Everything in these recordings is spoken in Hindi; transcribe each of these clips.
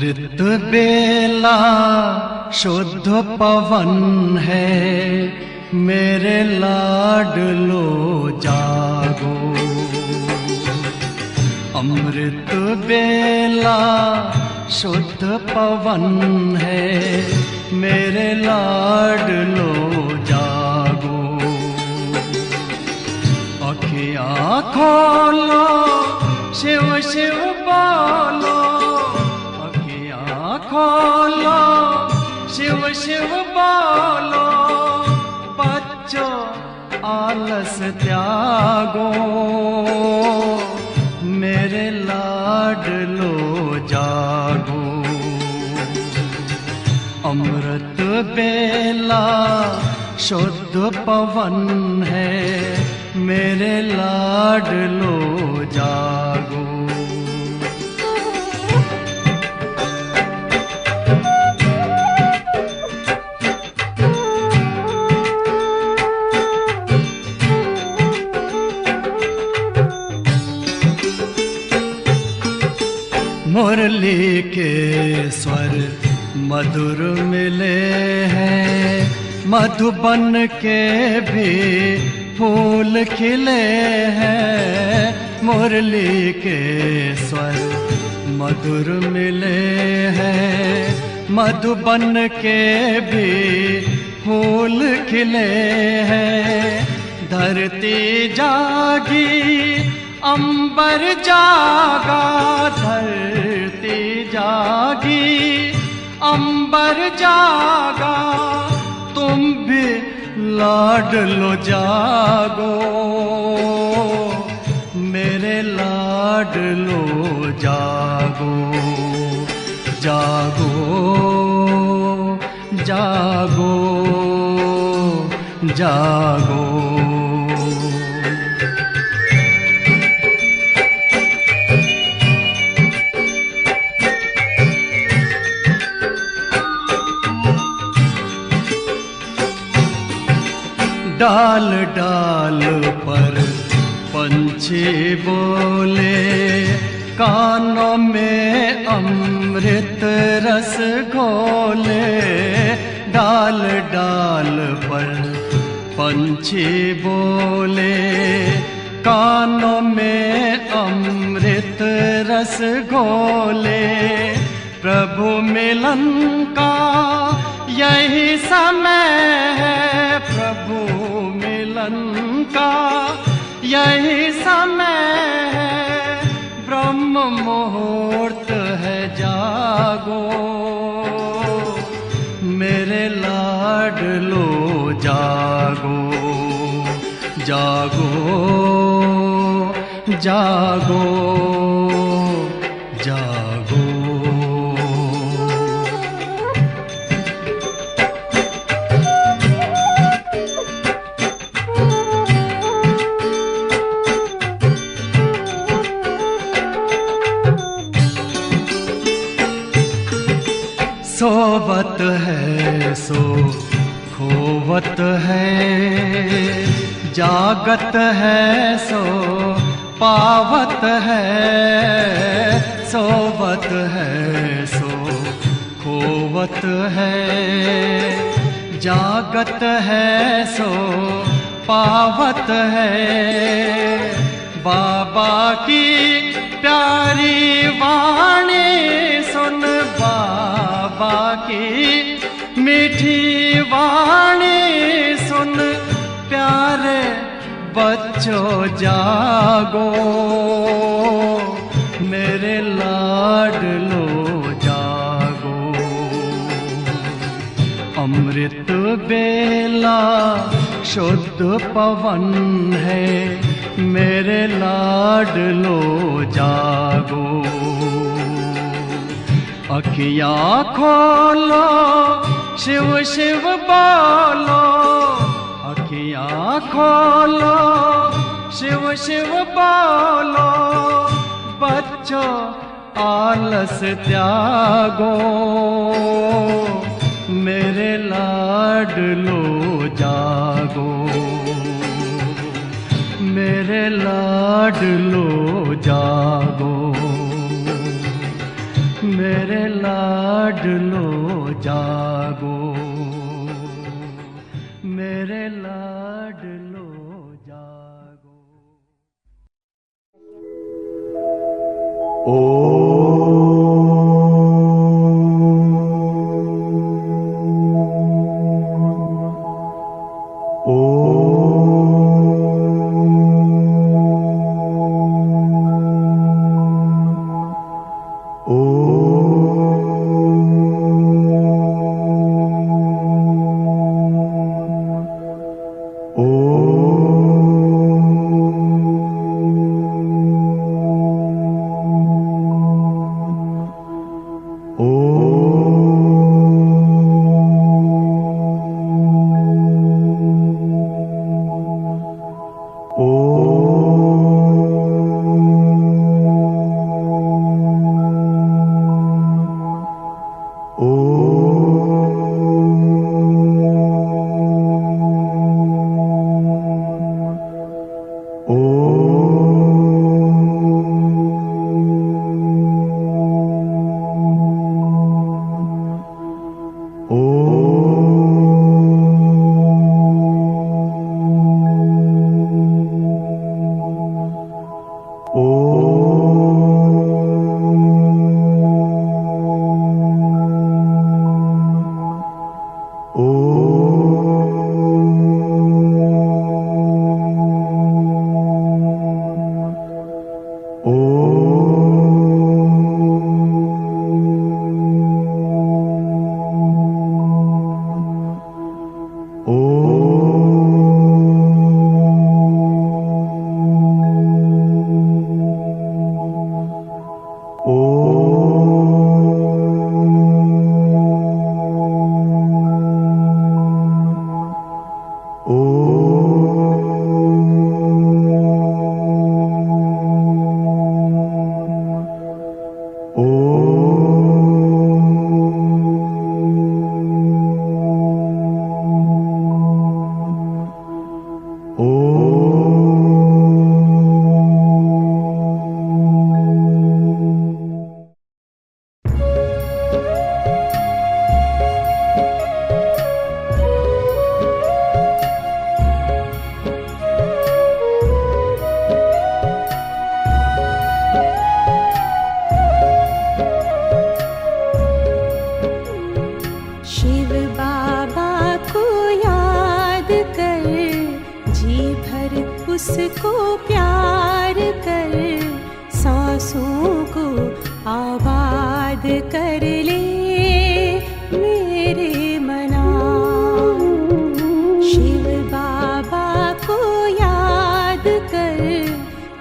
अमृत बेला शुद्ध पवन है, मेरे लाडलो जागो। अमृत बेला शुद्ध पवन है, मेरे लाडलो जागो। अखियाँ खोलो, शिव शिव बोलो, अखियाँ खोलो, शिव शिव बोलो। बच्चों आलस त्यागो, मेरे लाडलो जागो। अमृत बेला शुद्ध पवन है, मेरे लाडलो जागो। मुरली के स्वर मधुर मिले हैं, मधुबन के भी फूल खिले हैं। मुरली के स्वर मधुर मिले हैं, मधुबन के भी फूल खिले हैं। धरती जागी अंबर जागा, धरती जागी अंबर जागा। तुम भी लाडलो जागो, मेरे लाडलो जागो। जागो जागो जागो। डाल डाल पर पंछी बोले, कानों में अमृत रस घोले। डाल डाल पर पंछी बोले, कानों में अमृत रस घोले। प्रभु मिलन का यही समय है, प्रभु मिलन का यही समय है। ब्रह्म मुहूर्त है, जागो, मेरे लाडलो जागो। जागो जागो जागो। सोवत है सो खोवत है, जागत है सो पावत है। सोवत है सो खोवत है, जागत है सो पावत है। बाबा की प्यारी वाणी सुन, बाबा की मीठी वाणी सुन। प्यारे बच्चों जागो, मेरे लाडलो जागो। अमृत बेला शुद्ध पवन है, मेरे लाडलो जागो। अखियाँ खोलो, शिव शिव बोलो, अखियाँ खोलो, शिव शिव बोलो। बच्चों आलस त्यागो, मेरे लाडलो जागो। मेरे लाडलो जागो, मेरे लाडलो लाडलो जागो, मेरे लाडलो जागो। उसको प्यार कर, सांसों को आबाद कर ले मेरे मना। शिव बाबा को याद कर,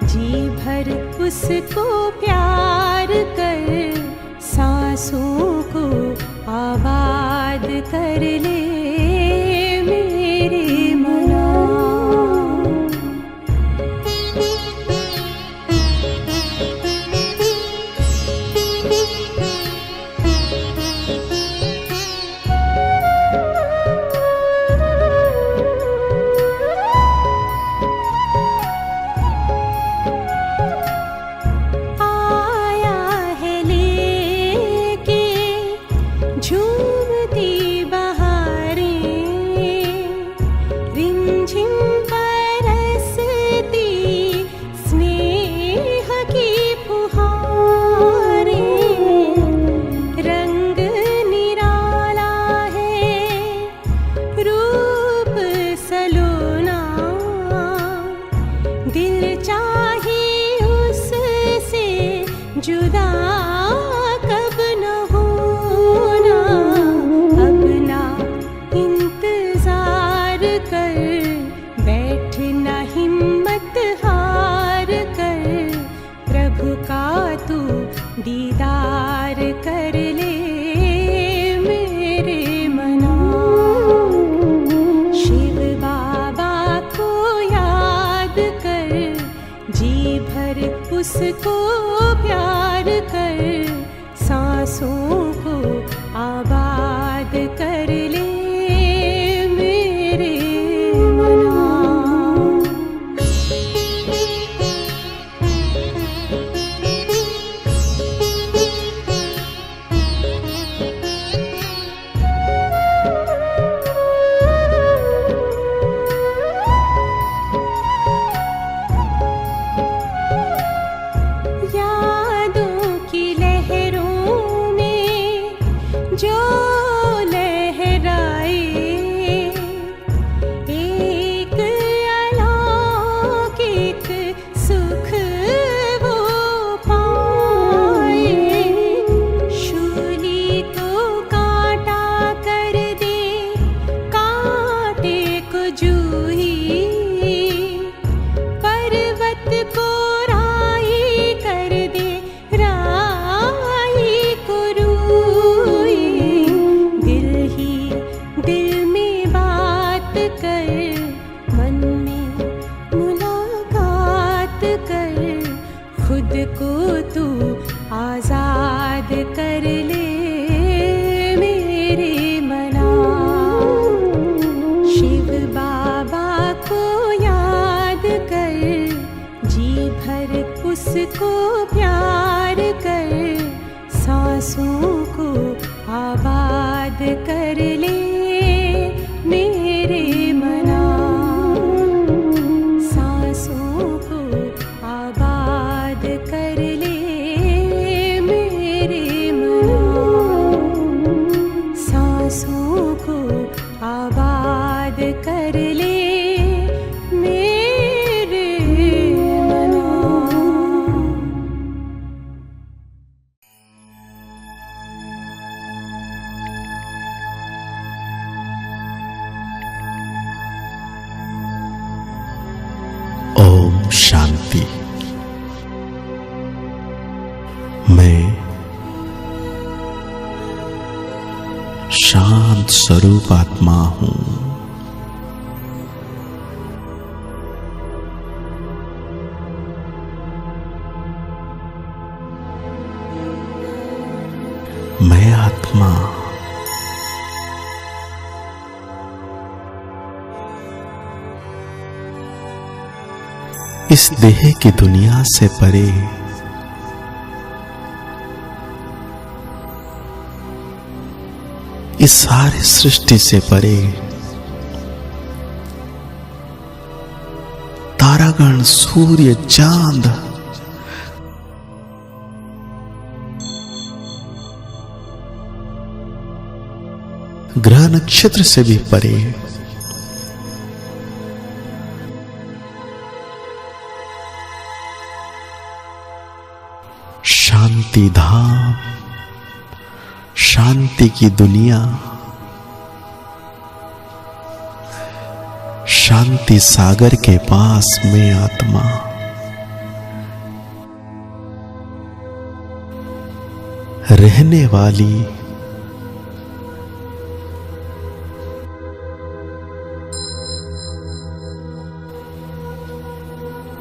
जी भर उसको प्यार कर, सांसों को आबाद कर ले मेरे मना। आया है लेके झूमती बहार, कर मन में मुलाकात कर, खुद को तू आजाद कर ले मेरे मना। शिव बाबा को याद कर, जी भर उसको प्यार कर, सांसों को आबाद कर ले मेरे मना। सांसों को आबाद कर ले मेरे मना। सांसों को आबाद कर ले मेरे मना। ओम शांति। मैं शांत स्वरूप आत्मा हूं। मैं आत्मा इस देह की दुनिया से परे इस सारी सृष्टि से परे तारागण, सूर्य, चांद, ग्रह नक्षत्र से भी परे शांति धाम, शांति की दुनिया, शांति सागर के पास में आत्मा रहने वाली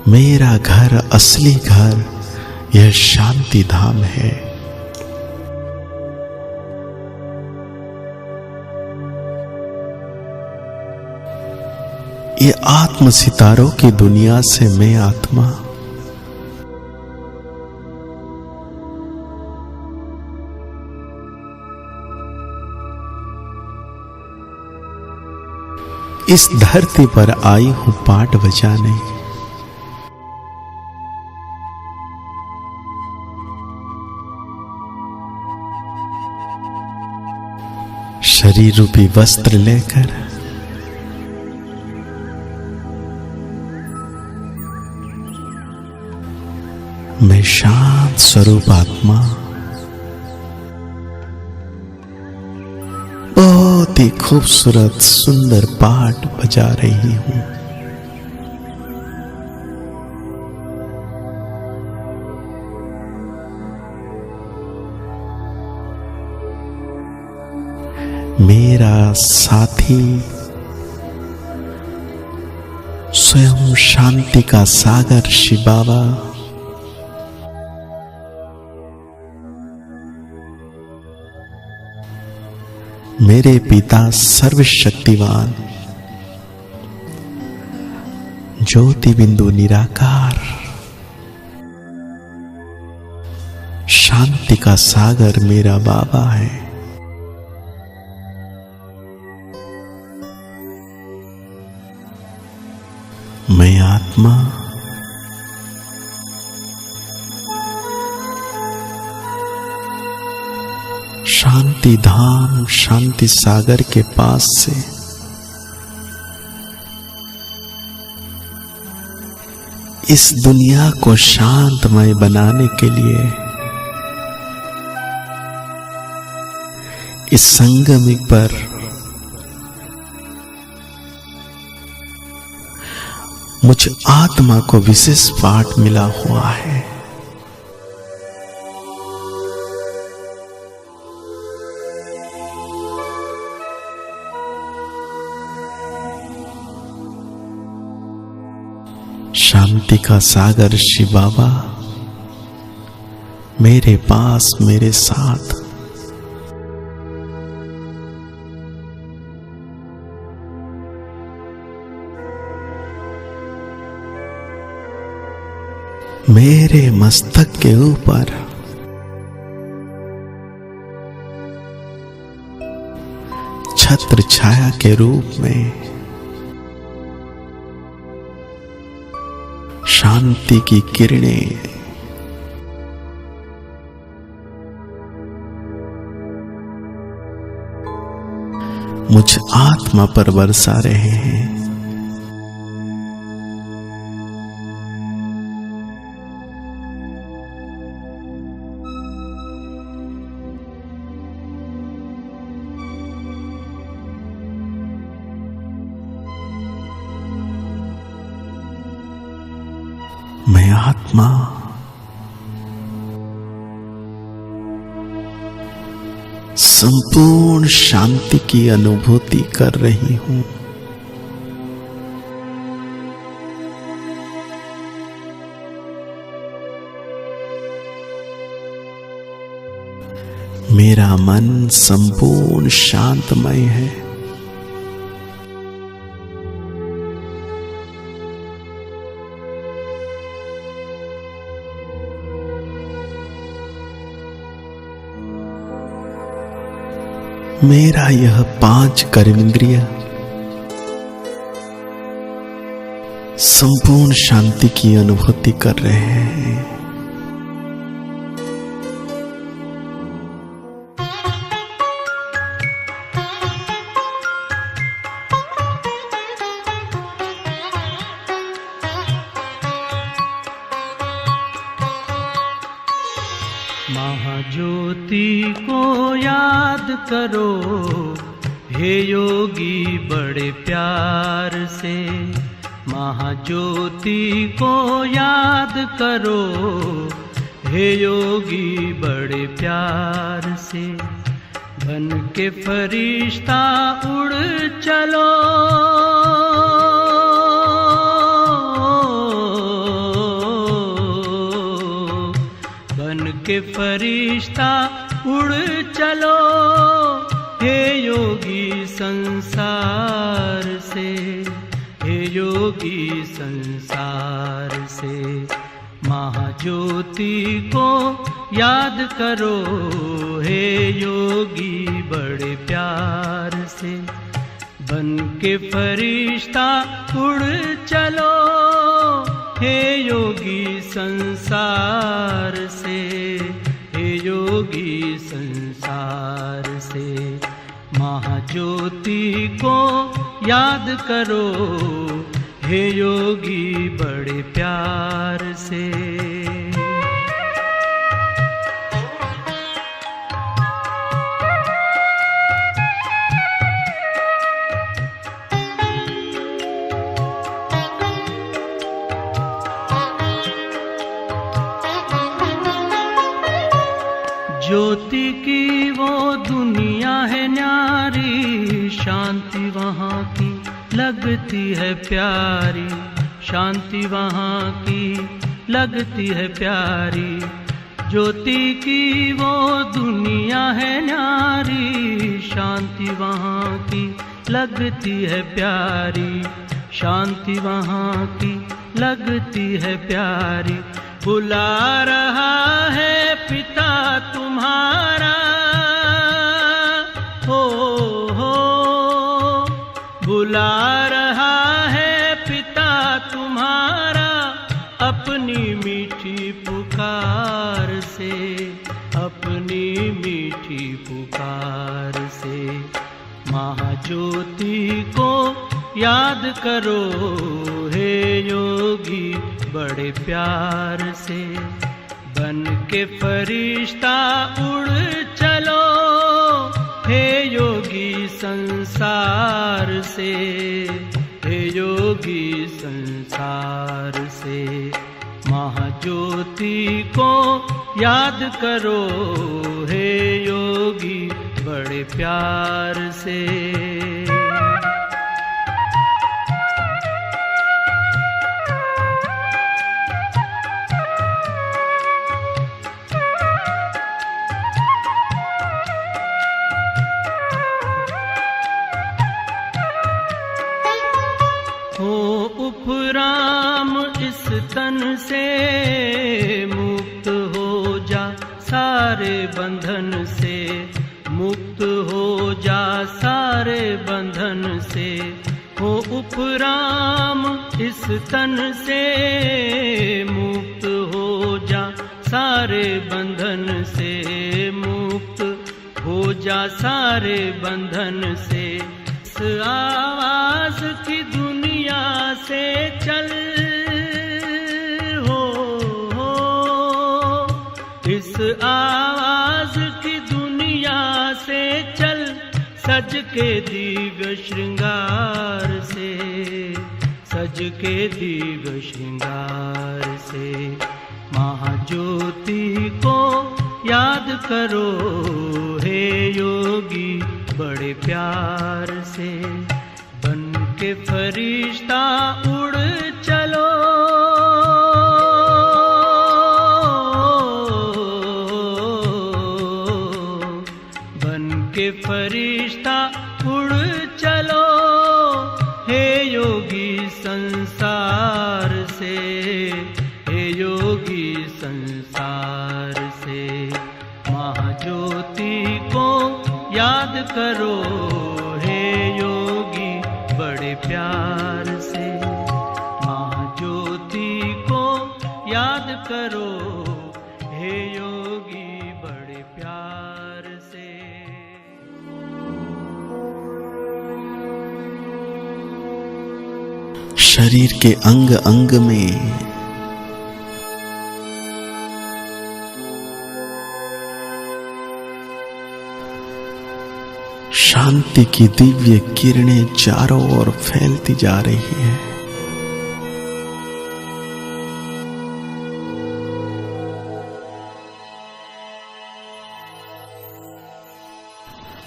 मेरा घर, असली घर यह शांति धाम है। ये आत्म सितारों की दुनिया से मैं आत्मा इस धरती पर आई हूं पाठ बजाने। शरीर रूपी वस्त्र लेकर मैं शांत स्वरूप आत्मा बहुत ही खूबसूरत सुंदर पाठ बजा रही हूं। मेरा साथी स्वयं शांति का सागर शिव बाबा मेरे पिता सर्वशक्तिवान ज्योति बिंदु निराकार शांति का सागर मेरा बाबा है। मैं आत्मा शांति धाम, शांति सागर के पास से इस दुनिया को शांतमय बनाने के लिए इस संगमिक पर मुझ आत्मा को विशेष पाठ मिला हुआ है। शांति का सागर शिव बाबा मेरे पास, मेरे साथ। मेरे मस्तक के ऊपर छत्र छाया के रूप में शांति की किरणें मुझ आत्मा पर बरसा रहे हैं। मैं आत्मा संपूर्ण शांति की अनुभूति कर रही हूं। मेरा मन संपूर्ण शांतमय है। मेरा यह 5 कर्मेंद्रिय संपूर्ण शांति की अनुभूति कर रहे हैं। महाज्योति को याद करो हे योगी बड़े प्यार से। महाज्योति को याद करो हे योगी बड़े प्यार से। बन के फरिश्ता उड़ चलो के फरिश्ता उड़ चलो हे योगी संसार से। हे योगी संसार से। महाज्योति को याद करो हे योगी बड़े प्यार से। बन के फरिश्ता उड़ चलो हे योगी संसार से। हे योगी संसार से। महाज्योति को याद करो हे योगी बड़े प्यार से। ज्योति की वो दुनिया है न्यारी, शांति वहाँ की लगती है प्यारी। शांति वहाँ की लगती है प्यारी। ज्योति की वो दुनिया है न्यारी, शांति वहाँ की लगती है प्यारी। शांति वहाँ की लगती है प्यारी। बुला रहा है पिता तुम्हारा हो, बुला रहा है पिता तुम्हारा अपनी मीठी पुकार से। अपनी मीठी पुकार से। महाज्योति को याद करो हे योगी बड़े प्यार से। बन के फरिश्ता उड़ चलो हे योगी संसार से। हे योगी संसार से। महाज्योति को याद करो हे योगी बड़े प्यार से। हो उपराम इस तन से, मुक्त हो जा सारे बंधन से, मुक्त हो जा सारे बंधन से। हो उपराम इस तन से, मुक्त हो जा सारे बंधन से, मुक्त हो जा सारे बंधन से। इस आवाज की दुनिया से चल, हो इस आवाज की दुनिया से चल, सज के दिव्य श्रृंगार से, सज के दिव्य श्रृंगार से। महाज्योति को याद करो हे योगी बड़े प्यार से, बन के फरिश्ता उड़ चलो, बन के फरिश्ता उड़ चलो हे योगी संसार से, हे योगी संसार से। महाज्योति को याद करो हे योगी बड़े प्यार से, महाज्योति को याद करो हे योगी बड़े प्यार से। शरीर के अंग अंग में शांति की दिव्य किरणें चारों ओर फैलती जा रही है।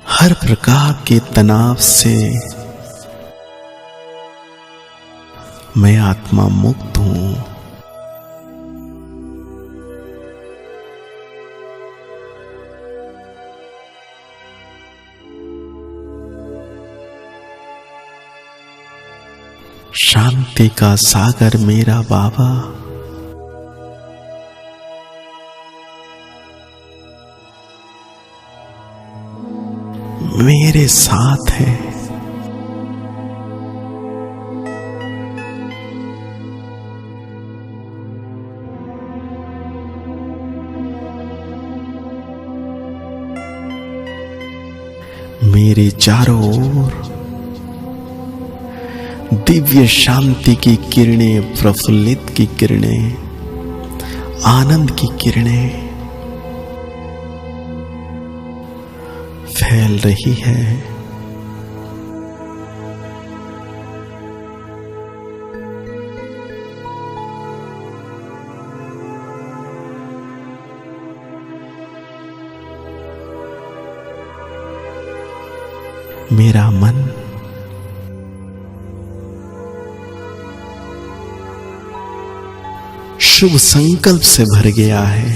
हर प्रकार के तनाव से मैं आत्मा मुक्त हूं। शांति का सागर मेरा बाबा मेरे साथ है। मेरे चारों ओर दिव्य शांति की किरणें, प्रफुल्लित की किरणें, आनंद की किरणें फैल रही है। मेरा मन शुभ संकल्प से भर गया है।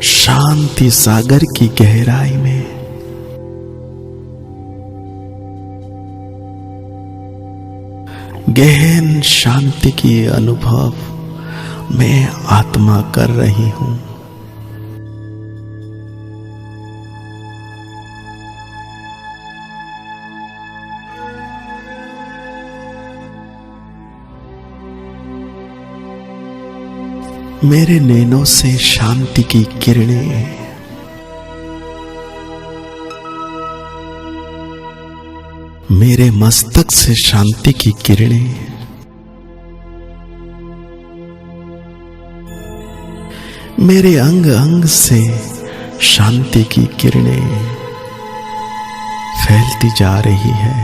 शांति सागर की गहराई में गहन शांति की अनुभव मैं आत्मा कर रही हूं। मेरे नैनों से शांति की किरणें मेरे मस्तक से शांति की किरणें मेरे अंग अंग से शांति की किरणें फैलती जा रही है।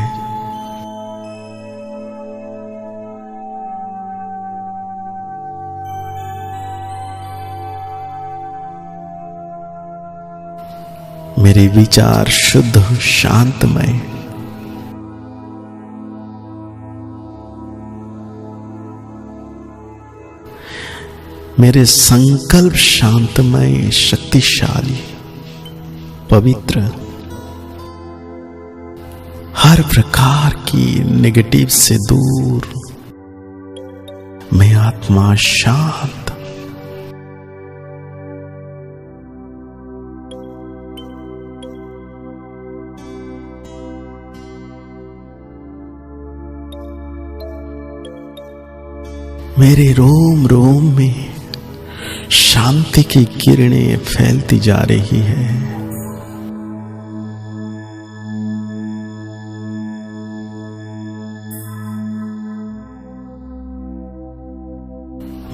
मेरे विचार शुद्ध शांतमय, मेरे संकल्प शांतमय, शक्तिशाली, पवित्र, हर प्रकार की नेगेटिव से दूर, मैं आत्मा शांत, मेरे रोम रोम में शांति की किरणें फैलती जा रही है।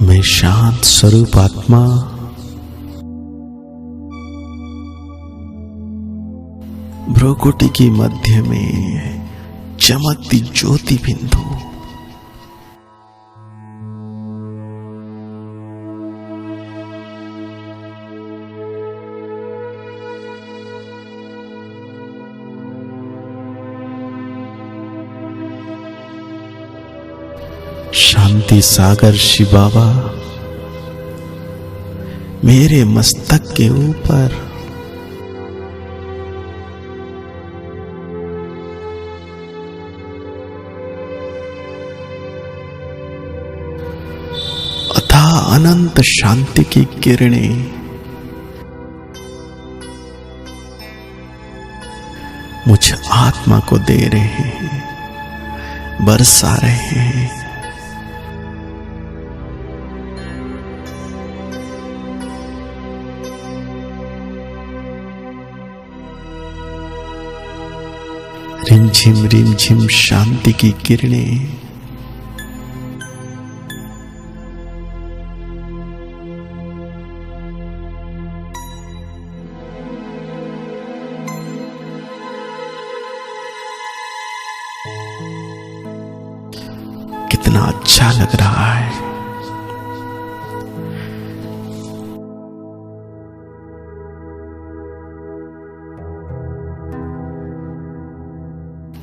मैं शांत स्वरूप आत्मा भ्रुकुटी की मध्य में चमकती ज्योति बिंदु, शांति सागर शिव बाबा मेरे मस्तक के ऊपर अथाह अनंत शांति की किरणें मुझ आत्मा को दे रहे हैं, बरसा रहे हैं। रिम झिम शांति की किरणें कितना अच्छा लग रहा है।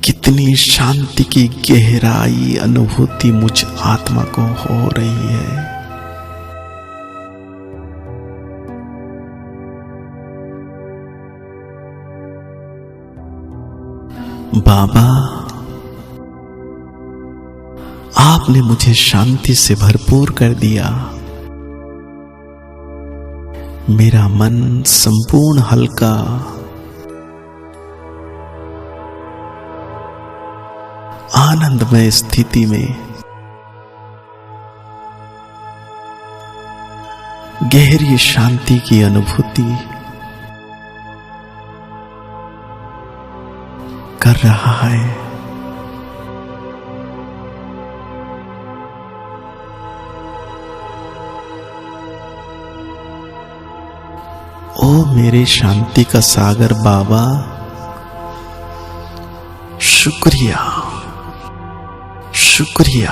कितनी शांति की गहराई अनुभूति मुझ आत्मा को हो रही है। बाबा, आपने मुझे शांति से भरपूर कर दिया। मेरा मन संपूर्ण हल्का, आनंदमय स्थिति में गहरी शांति की अनुभूति कर रहा है। ओ मेरे शांति का सागर बाबा, शुक्रिया शुक्रिया।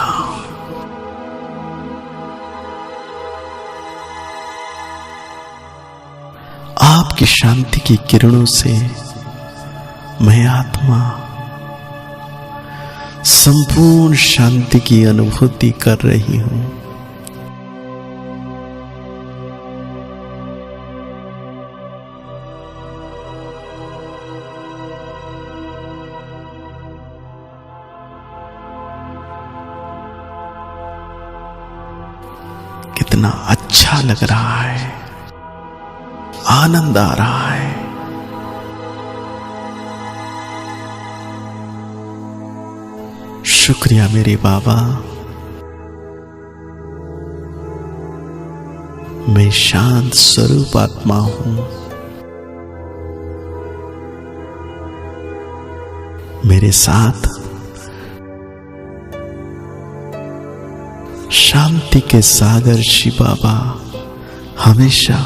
आपकी शांति की किरणों से मैं आत्मा संपूर्ण शांति की अनुभूति कर रही हूं। कितना अच्छा लग रहा है, आनंद आ रहा है। शुक्रिया मेरे बाबा, मैं शांत स्वरूप आत्मा हूं। मेरे साथ शांति के सागर शिव बाबा हमेशा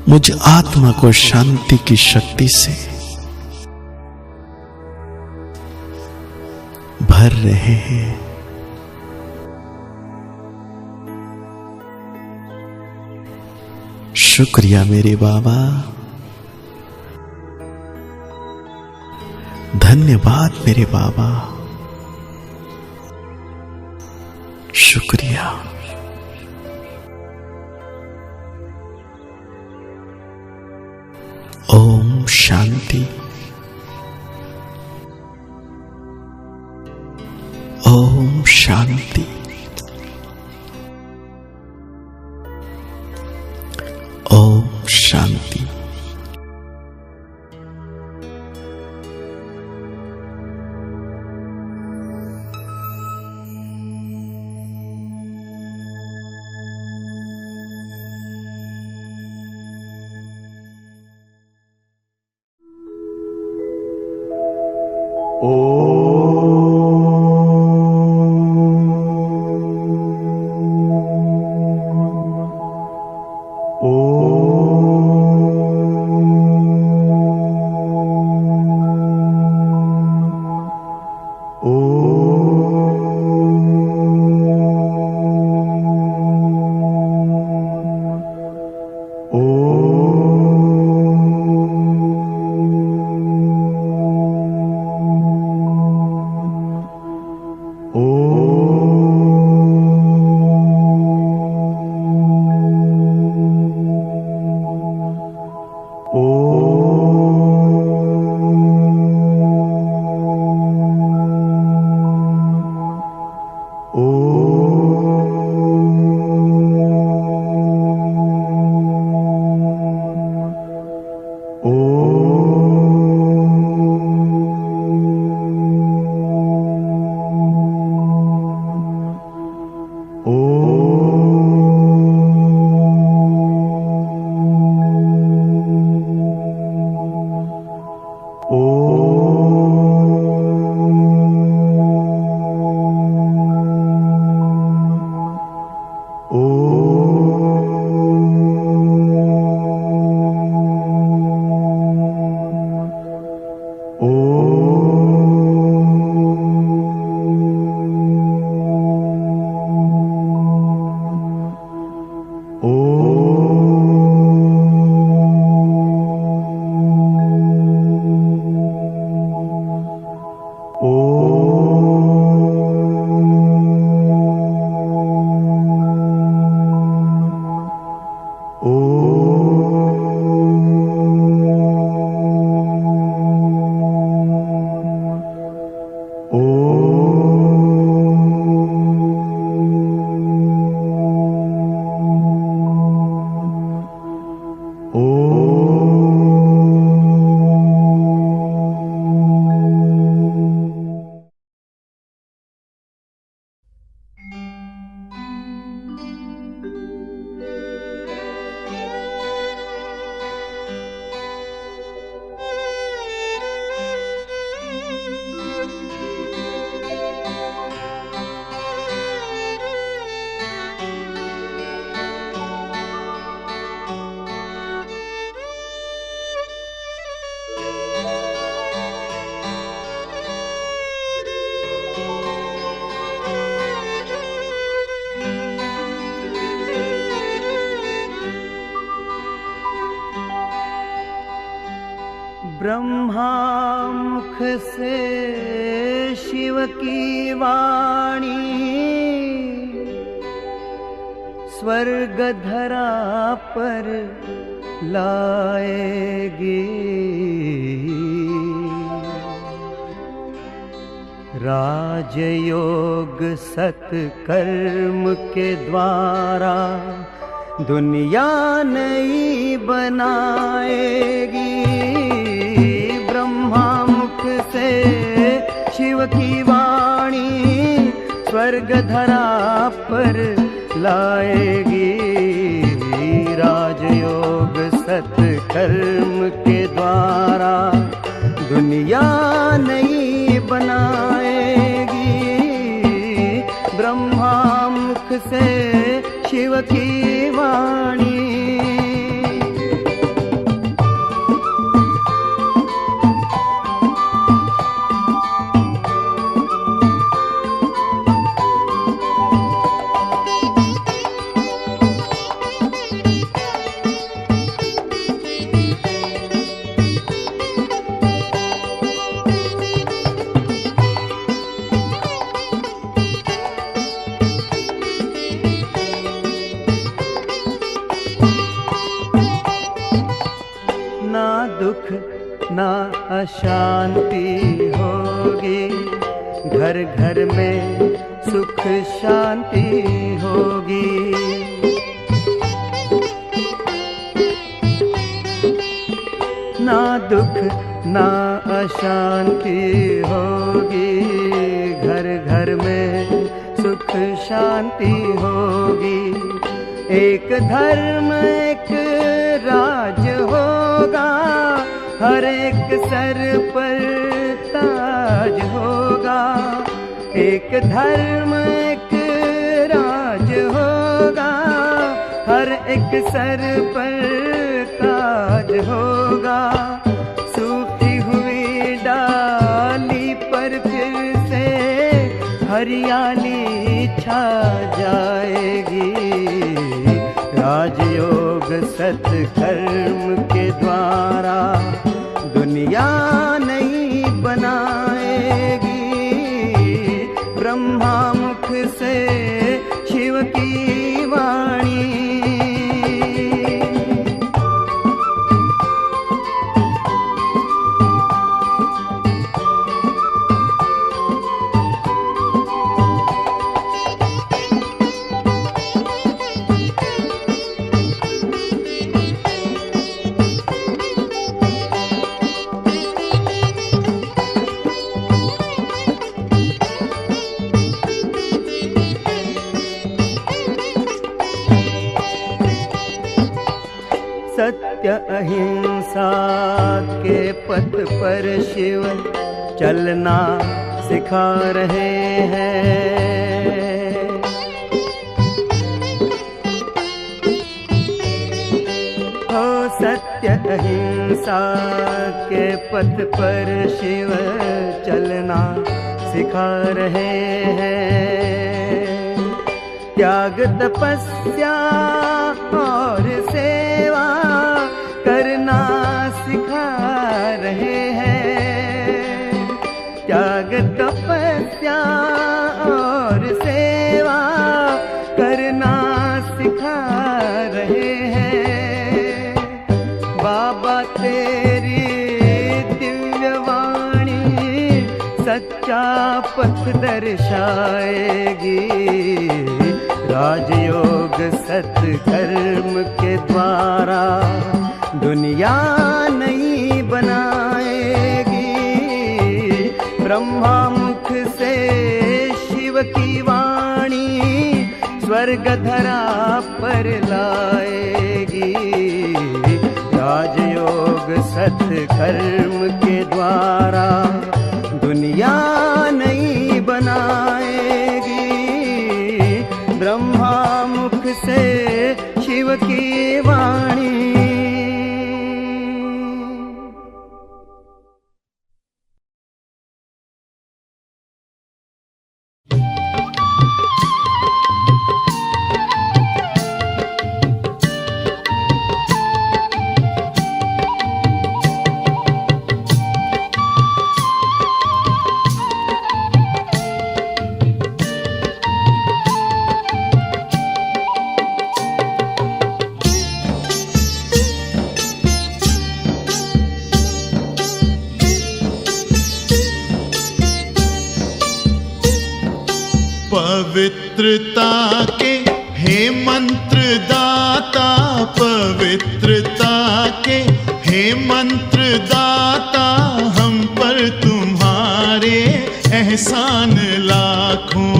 मुझ आत्मा को शांति की शक्ति से भर रहे हैं। शुक्रिया मेरे बाबा, धन्यवाद मेरे बाबा। शुक्रिया। ओम शांति। ओम शांति। ओम शांति। ब्रह्मा मुख से शिव की वाणी, स्वर्ग धरा पर लाएगी। राजयोग सत्कर्म के द्वारा दुनिया नई बनाएगी। ब्रह्मा मुख से शिव की वाणी स्वर्ग धरा पर लाएगी। राजयोग सत्कर्म के द्वारा दुनिया नई बनाएगी। ब्रह्मा मुख से शिव की वाणी। ना अशांति होगी, घर घर में सुख शांति होगी। ना दुख ना अशांति होगी, घर घर में सुख शांति होगी। एक धर्म एक राज होगा, हर एक सर पर ताज होगा। एक धर्म एक राज होगा, हर एक सर पर ताज होगा। सूखी हुई डाली पर फिर से हरियाली छा जाएगी। राजयोग सत्कर्म के द्वारा दुनिया नई बनाएगी। ब्रह्मा मुख से शिव की वाणी, सत्य अहिंसा के पथ पर शिव चलना सिखा रहे हैं। हो सत्य अहिंसा के पथ पर शिव चलना सिखा रहे हैं। त्याग तपस्या और सेवा करना सिखा रहे हैं। त्याग तपस्या और सेवा करना सिखा रहे हैं। बाबा तेरी दिव्य वाणी सच्चा पथ दर्शाएगी। राजयोग सत्कर्म के द्वारा दुनिया नई बनाएगी। ब्रह्मा मुख से शिव की वाणी स्वर्ग धरा पर लाएगी। राजयोग सत्कर्म के द्वारा दुनिया नई बनाएगी। ब्रह्मा मुख से शिव की वाणी। पवित्रता के हे मंत्र दाता, पवित्रता के हे मंत्र दाता, हम पर तुम्हारे एहसान लाखों।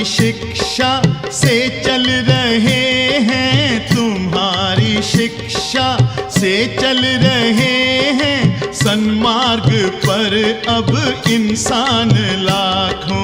शिक्षा से चल रहे हैं, तुम्हारी शिक्षा से चल रहे हैं, सन्मार्ग पर अब इंसान लाखों।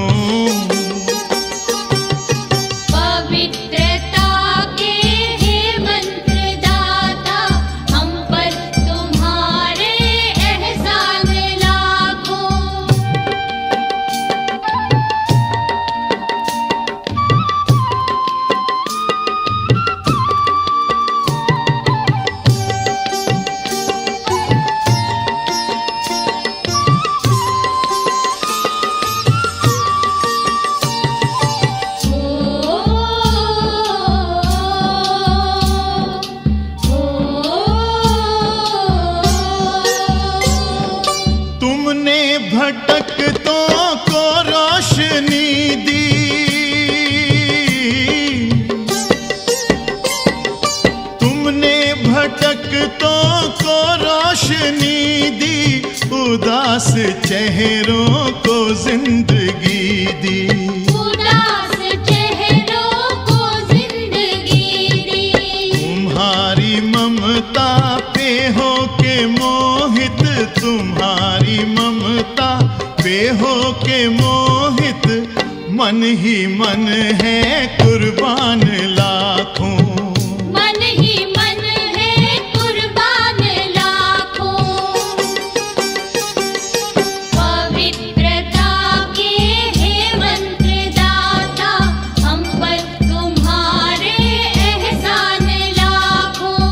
रोशनी दी, उदास चेहरों को जिंदगी दी। उदास चेहरों को जिंदगी दी। तुम्हारी ममता पे हो के मोहित, तुम्हारी ममता पे हो के मोहित, मन ही मन है कुर्बान लाखों। मन ही मन है कुर्बान लाखों। पवित्रता के हे मंत्रदाता, हम पर तुम्हारे एहसान लाखों।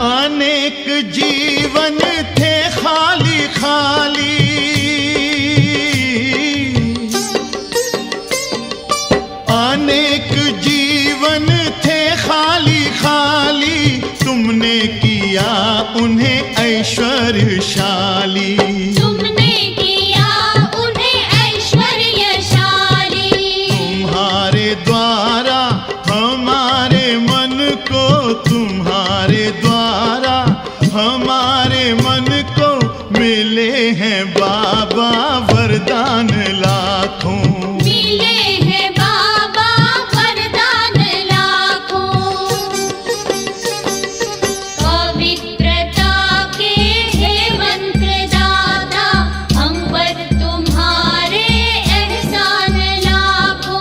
अनेक जीवन थे खाली खाली, अनेक जीवन थे खाली खाली, तुमने किया उन्हें ऐश्वर्यशाली। तुमने किया उन्हें ऐश्वर्यशाली। तुम्हारे द्वारा हमारे मन को, तुम्हारे द्वारा हमारे मन को मिले हैं बाबा वरदान लाखों। मिले हैं बाबा वरदान लाखों। पवित्रता के हे मंत्रदाता, हम पर तुम्हारे एहसान लाखों।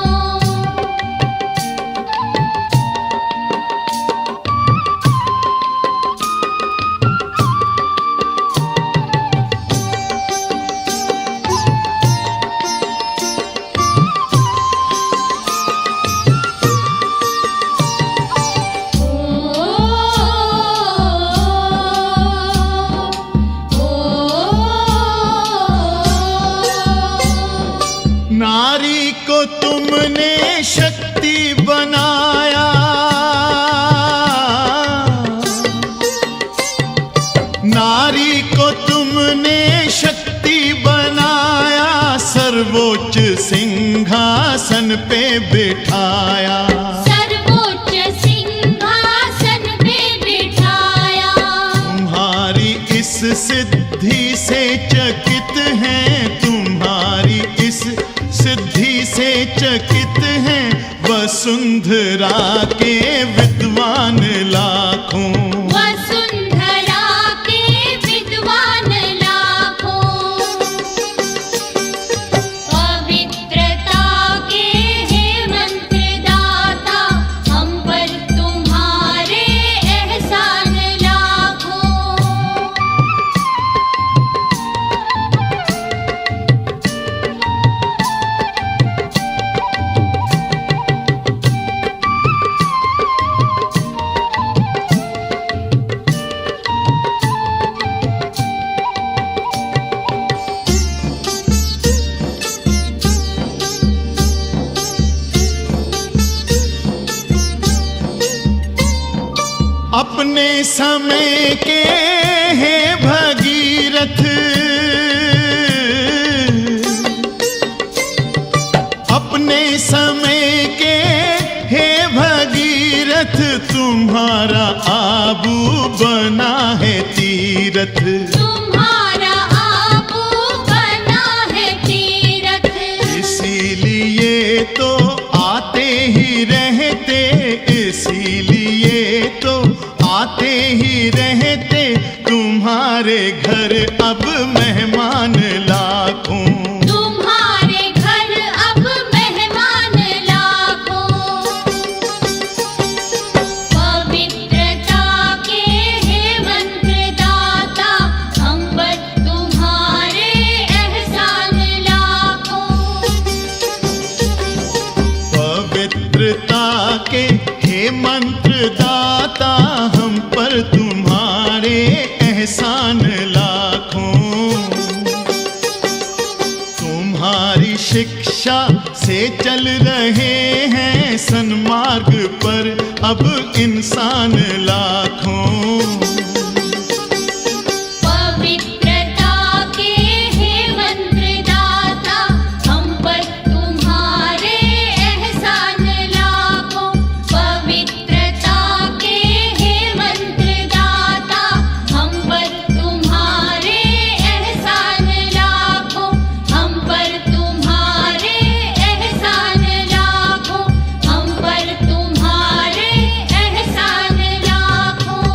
नारी को तुमने शक्ति बनाया, नारी को तुमने शक्ति बनाया, सर्वोच्च सिंहासन पे बिठाया। सर्वोच्च सिंहासन पे बिठाया। तुम्हारी इस सिद्धि से चकित हैं, तुम्हारी इस सिद्धि से चकित हैं, वसुंधरा के विद्वान लाखों। वसुंधरा के विद्वान लाखों। पवित्रता के हे मंत्रदाता, हम पर तुम्हारे एहसान लाखों। अपने समय के हे भगीरथ, अपने समय के हे भगीरथ, तुम्हारा आबू बना है तीरथ। तुम्हारा आबू बना है तीरथ। इसीलिए तो आते ही रहते, इसीलिए तो आते ही रहते, तुम्हारे घर अब मेहमान लाखों। तुम्हारे घर अब मेहमान लाखों। पवित्रता के हे मंत्रदाता, हम पर तुम्हारे एहसान लाखों। पवित्रता के हे मंत्रदाता, हम पर तुम्हारे एहसान लाखों। शिक्षा से चल रहे हैं सन्मार्ग पर अब इंसान लाखों। पवित्रता के हे मंत्रदाता, हम पर तुम्हारे एहसान लाखों। पवित्रता के हे मंत्रदाता, हम पर तुम्हारे एहसान लाखों। हम पर तुम्हारे एहसान लाखों। हम पर तुम्हारे एहसान लाखों।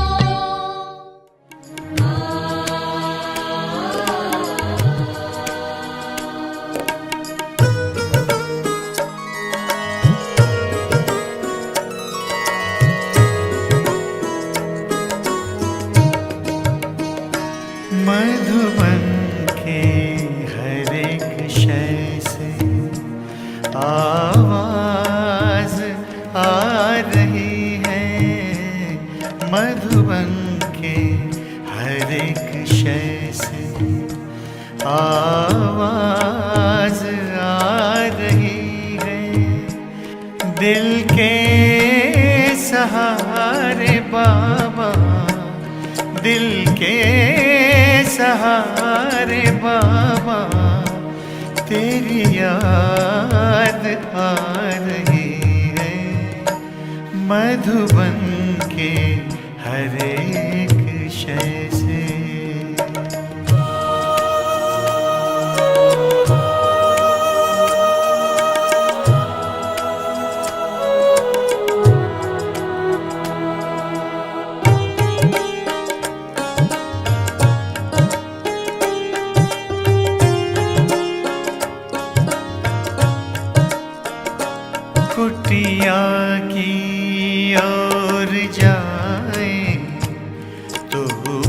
मधुबन के हर एक शय से आवाज आ रही है। मधुबन के हर एक शय से आवाज आ रही है। दिल के सहारे बाबा, दिल के सहारे बाबा, तेरी याद आ रही है। मधुबन के हर एक शय से। कुटिया की ओर जाए तो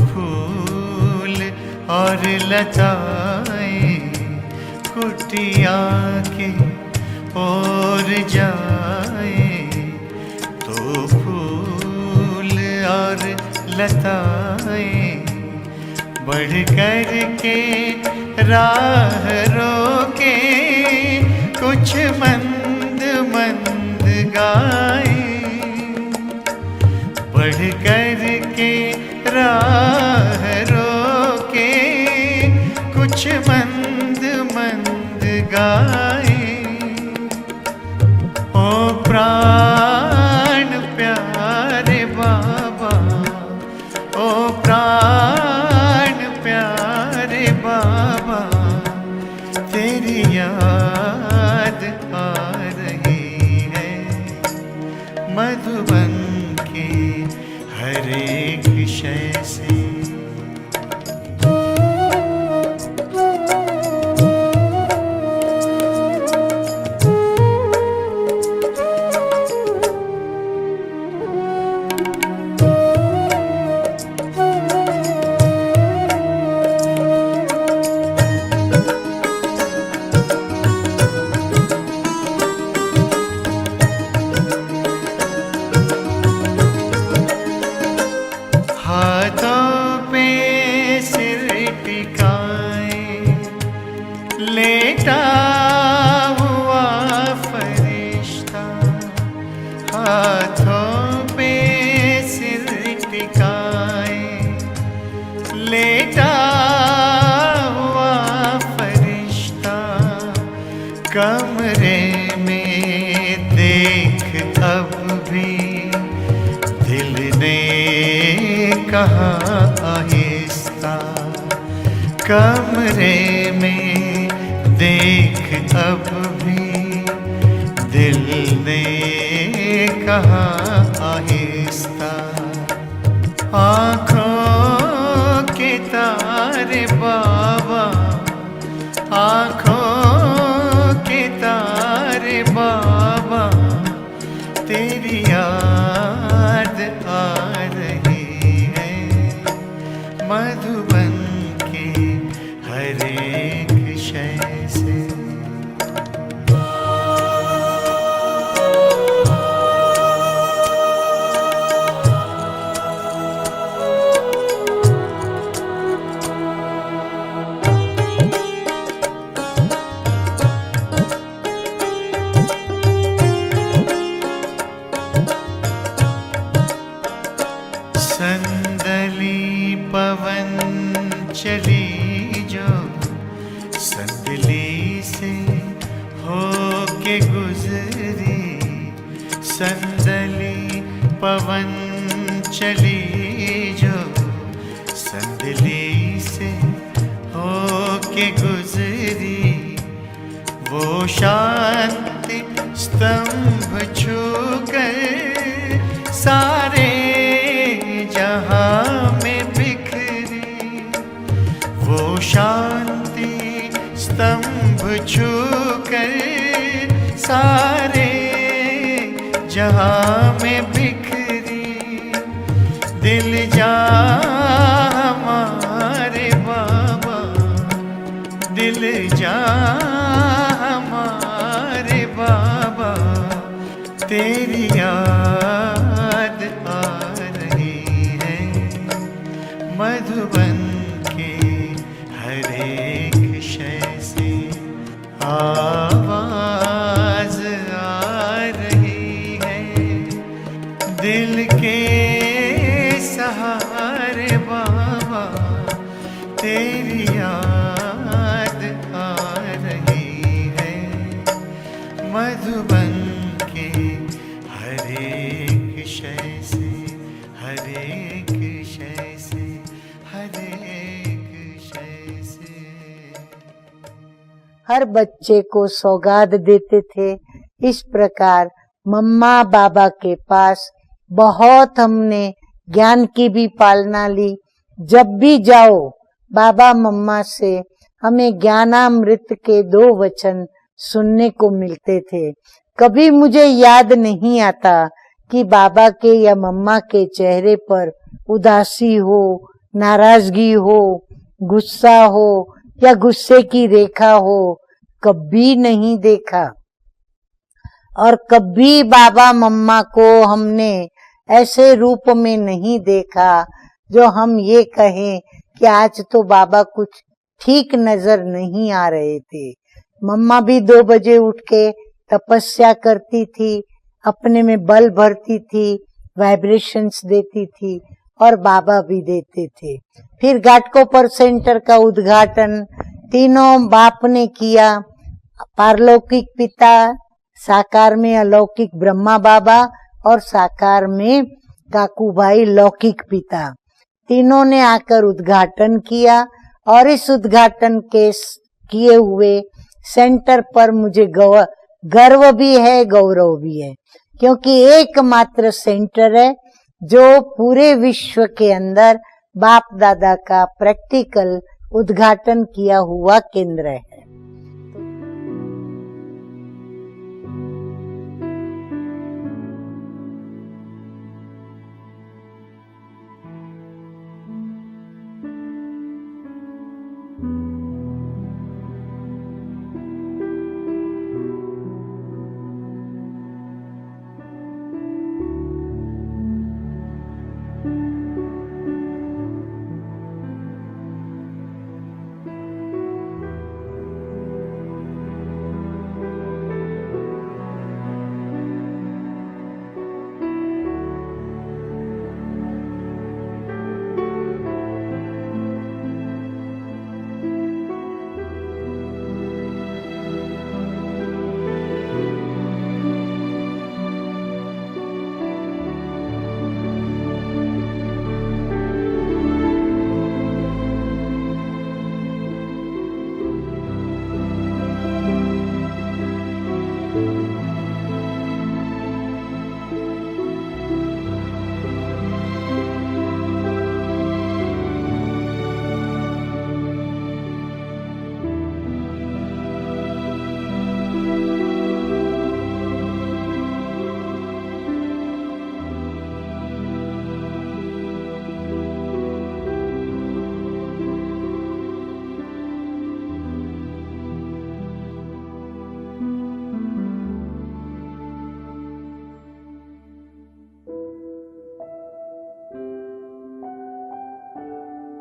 फूल और लताएं। कुटिया की ओर जाए तो फूल और लताएं। बढ़ कर के राह रोके कुछ मंद मंद गाए। बढ़ कर के राह रोके कुछ मंद मंद गाए। ओ प्राण प्यारे बाबा, ओ प्राण प्यारे बाबा, तेरी याद आ रही है। मधुबन के हर एक शय से। हाथों पे सिर टिकाए लेटा हुआ फरिश्ता। हाथों पे सिर टिकाए लेटा हुआ फरिश्ता। कमरे में देख अब भी दिल ने कहा आहिस्ता। कमरे में देख अब भी दिल ने कहा आहिस्ता। आँखों के तारे बाबा, आँखों के तारे बाबा, तेरी याद आ रही है। मधुबन के हर एक शय से। संदली पवन चली जो संदली से होके गुजरी, संदली पवन चली जो संदली से होके गुजरी, वो शांति स्तंभ छूकर सारे जहां में बिखरी, वो शांति स्तंभ छूकर सारे जहां में बिखरी, दिल जा हमारे बाबा, दिल जा हमारे बाबा, तेरी याद आ रही है मधुबन के हर एक शय से, आवाज आ रही है दिल के सहारे बाबा, तेरी याद आ रही है मधुबन के हर एक शय से, हर एक शय से, हर एक शय से। हर बच्चे को सौगात देते थे। इस प्रकार मम्मा बाबा के पास बहुत हमने ज्ञान की भी पालना ली। जब भी जाओ बाबा मम्मा से हमें ज्ञानामृत के 2 वचन सुनने को मिलते थे। कभी मुझे याद नहीं आता कि बाबा के या मम्मा के चेहरे पर उदासी हो, नाराजगी हो, गुस्सा हो या गुस्से की रेखा हो, कभी नहीं देखा। और कभी बाबा मम्मा को हमने ऐसे रूप में नहीं देखा जो हम ये कहें कि आज तो बाबा कुछ ठीक नजर नहीं आ रहे थे। मम्मा भी 2 बजे उठ के तपस्या करती थी, अपने में बल भरती थी, वाइब्रेशंस देती थी और बाबा भी देते थे। फिर घाटकोपर सेंटर का उद्घाटन तीनों बाप ने किया। पारलौकिक पिता, साकार में अलौकिक ब्रह्मा बाबा और साकार में काकू भाई लौकिक पिता, तीनों ने आकर उद्घाटन किया। और इस उद्घाटन के किए हुए सेंटर पर मुझे गर्व भी है, गौरव भी है, क्योंकि एकमात्र सेंटर है जो पूरे विश्व के अंदर बाप दादा का प्रैक्टिकल उद्घाटन किया हुआ केंद्र है।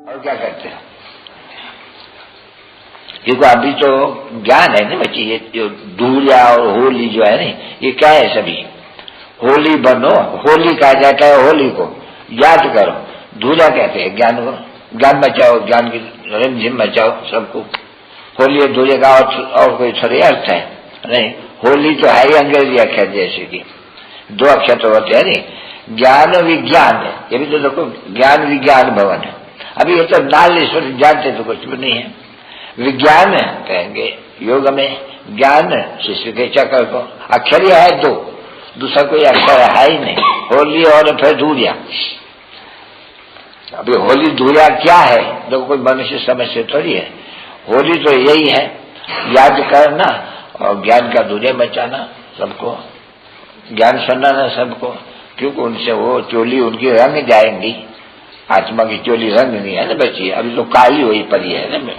और क्या करते हो? क्योंकि अभी तो ज्ञान है ना बच्ची, ये जो दूरिया और होली जो है ना, ये क्या है? सभी होली बनो, होली कहा जाता है, होली को याद करो। धूलिया कहते हैं ज्ञान को। ज्ञान मचाओ, ज्ञान की रिमझिम मचाओ सबको। होली और धूलिया का और कोई थोड़ी अर्थ है नहीं। होली तो है ही अंग्रेजी अक्षर जैसे कि 2 अक्षर तो होते हैं नहीं। ज्ञान विज्ञान है, ये भी तो देखो ज्ञान विज्ञान भवन है। अभी ये तो नाल ईश्वर जानते तो कुछ भी नहीं है। विज्ञान कहेंगे योग में, ज्ञान शिष्य के चक्कर को। अक्षर ही है 2, दूसरा कोई अक्षर है ही नहीं। होली और फिर धूलिया। अभी होली धूलिया क्या है तो कोई मनुष्य समझ से थोड़ी है। होली तो यही है, याद करना और ज्ञान का धूलिया मचाना सबको, ज्ञान सुनाना सबको। क्योंकि उनसे वो चोली उनकी रंग जाएंगी, आत्मा की चोली रंग नहीं है ना बची, अभी तो काली हुई पड़ी है ना।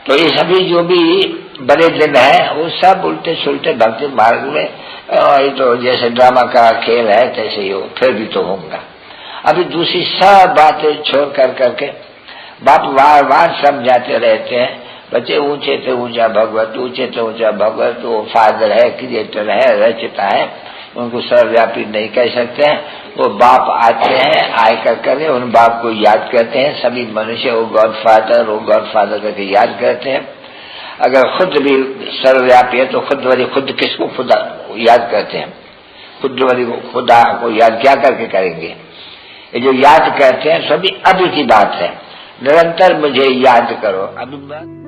तो ये सभी जो भी बड़े दिन है वो सब उल्टे सुलटे भक्ति मार्ग में, ये तो जैसे ड्रामा का खेल है तैसे ही हो, फिर भी तो होगा। अभी दूसरी सब बातें छोड़ करके बाप बार बार समझाते रहते हैं, बच्चे ऊंचे से ऊंचा भगवत, ऊंचे से ऊंचा भगवत, वो फादर है, क्रिएटर है, रचता है, उनको सर्वव्यापी नहीं कह सकते हैं। वो बाप आते हैं, आकर करे उन बाप को याद करते हैं। सभी मनुष्य वो गॉड फादर करके याद करते हैं। अगर खुद भी सर्वव्यापी है तो खुद किसको खुदा याद करते हैं? खुद वाली खुदा को याद क्या करके करेंगे? ये जो याद करते हैं सभी अभी की बात है। निरंतर मुझे याद करो। अभी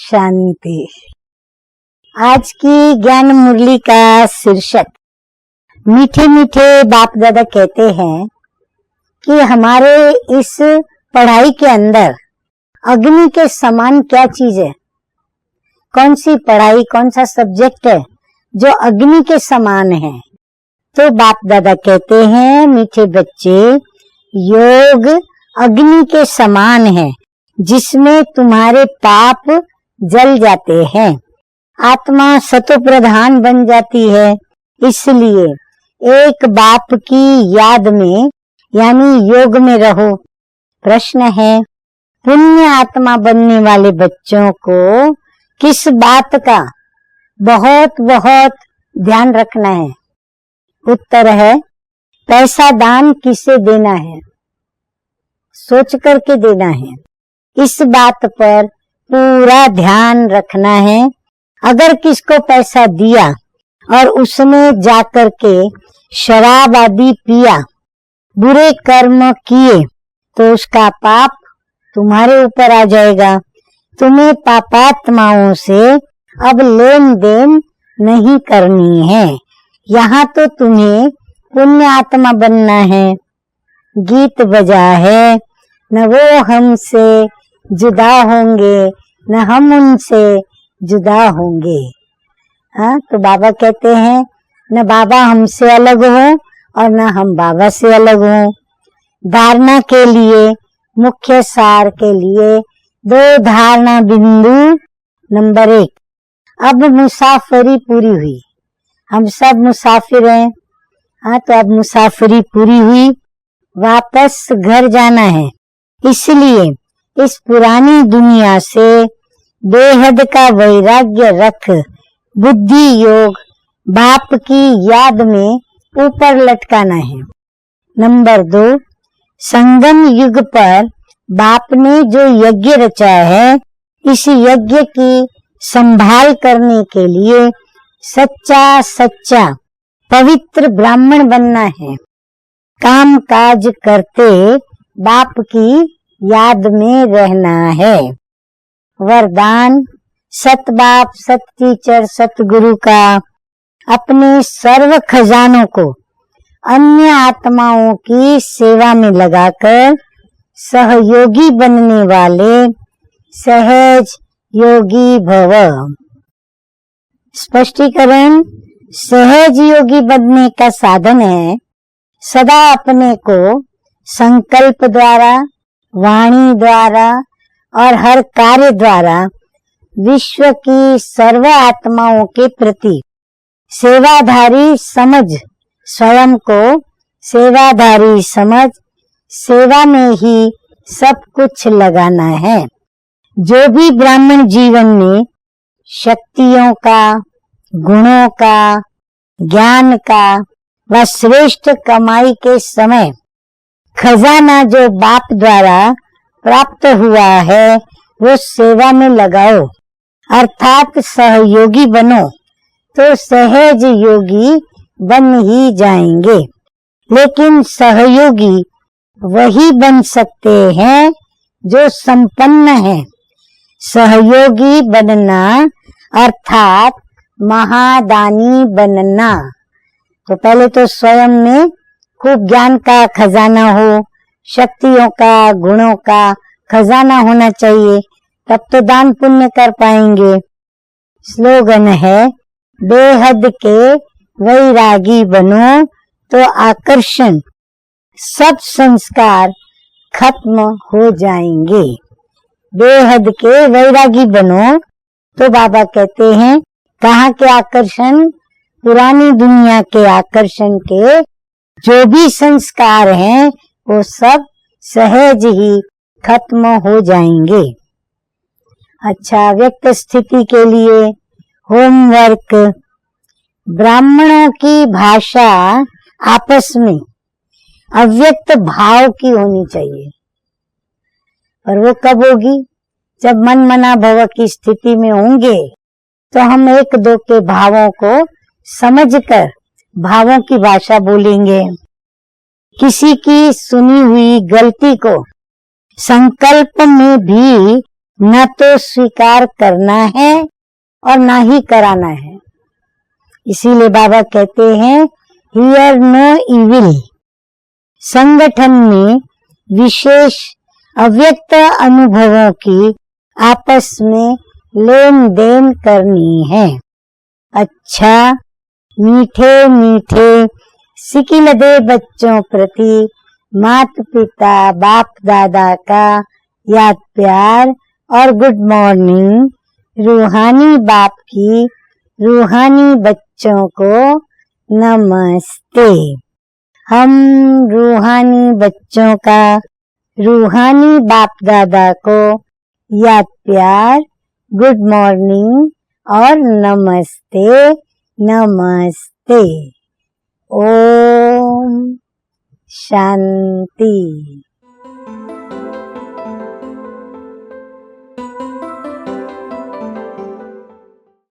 शांति। आज की ज्ञान मुरली का शीर्षक, मीठे मीठे बाप दादा कहते हैं कि हमारे इस पढ़ाई के अंदर अग्नि के समान क्या चीज है? कौन सी पढ़ाई, कौन सा सब्जेक्ट है जो अग्नि के समान है? तो बाप दादा कहते हैं, मीठे बच्चे, योग अग्नि के समान है जिसमें तुम्हारे पाप जल जाते हैं, आत्मा सतो प्रधान बन जाती है। इसलिए एक बाप की याद में यानी योग में रहो। प्रश्न है, पुण्य आत्मा बनने वाले बच्चों को किस बात का बहुत बहुत ध्यान रखना है? उत्तर है, पैसा दान किसे देना है, सोच करके देना है। इस बात पर पूरा ध्यान रखना है। अगर किसको पैसा दिया और उसने जाकर के शराब आदि पिया, बुरे कर्म किए, तो उसका पाप तुम्हारे ऊपर आ जाएगा। तुम्हें पापात्माओं से अब लेन देन नहीं करनी है। यहाँ तो तुम्हें पुण्य आत्मा बनना है। गीत बजा है, न वो हमसे जुदा होंगे न हम उनसे जुदा होंगे। हाँ, तो बाबा कहते हैं न बाबा हमसे अलग हो और न हम बाबा से अलग हो। धारणा के लिए, मुख्य सार के लिए 2 धारणा बिंदु। नंबर 1, अब मुसाफरी पूरी हुई, हम सब मुसाफिर हैं। हाँ, तो अब मुसाफरी पूरी हुई, वापस घर जाना है। इसलिए इस पुरानी दुनिया से बेहद का वैराग्य रख बुद्धि योग बाप की याद में ऊपर लटकाना है। नंबर 2, संगम युग पर बाप ने जो यज्ञ रचा है, इस यज्ञ की संभाल करने के लिए सच्चा पवित्र ब्राह्मण बनना है। काम काज करते बाप की याद में रहना है। वरदान, सत बाप, सत टीचर, सतगुरु का अपने सर्व खजानों को अन्य आत्माओं की सेवा में लगाकर सहयोगी बनने वाले सहज योगी भव। स्पष्टीकरण, सहज योगी बनने का साधन है सदा अपने को संकल्प द्वारा, वाणी द्वारा और हर कार्य द्वारा विश्व की सर्व आत्माओं के प्रति सेवाधारी समझ, स्वयं को सेवाधारी समझ, सेवा में ही सब कुछ लगाना है। जो भी ब्राह्मण जीवन में शक्तियों का, गुणों का, ज्ञान का व श्रेष्ठ कमाई के समय खजाना जो बाप द्वारा प्राप्त हुआ है वो सेवा में लगाओ, अर्थात सहयोगी बनो, तो सहज योगी बन ही जाएंगे। लेकिन सहयोगी वही बन सकते हैं जो संपन्न है। सहयोगी बनना अर्थात महादानी बनना। तो पहले तो स्वयं में खूब ज्ञान का खजाना हो, शक्तियों का, गुणों का खजाना होना चाहिए, तब तो दान पुण्य कर पाएंगे। स्लोगन है, बेहद के वैरागी बनो तो आकर्षण सब संस्कार खत्म हो जाएंगे। बेहद के वैरागी बनो तो बाबा कहते हैं कहाँ के आकर्षण? पुरानी दुनिया के आकर्षण के जो भी संस्कार हैं वो सब सहज ही खत्म हो जाएंगे। अच्छा, व्यक्त स्थिति के लिए होमवर्क, ब्राह्मणों की भाषा आपस में अव्यक्त भाव की होनी चाहिए। और वो कब होगी? जब मन मना भव की स्थिति में होंगे तो हम एक दो के भावों को समझकर भावों की भाषा बोलेंगे। किसी की सुनी हुई गलती को संकल्प में भी न तो स्वीकार करना है और ना ही कराना है। इसीलिए बाबा कहते हैं हियर नो इविल। संगठन में विशेष अव्यक्त अनुभवों की आपस में लेन देन करनी है। अच्छा, मीठे मीठे सिकिल दे बच्चों प्रति माता पिता बाप दादा का याद प्यार और गुड मॉर्निंग। रूहानी बाप की रूहानी बच्चों को नमस्ते। हम रूहानी बच्चों का रूहानी बाप दादा को याद प्यार, गुड मॉर्निंग और नमस्ते नमस्ते। ओम शांति।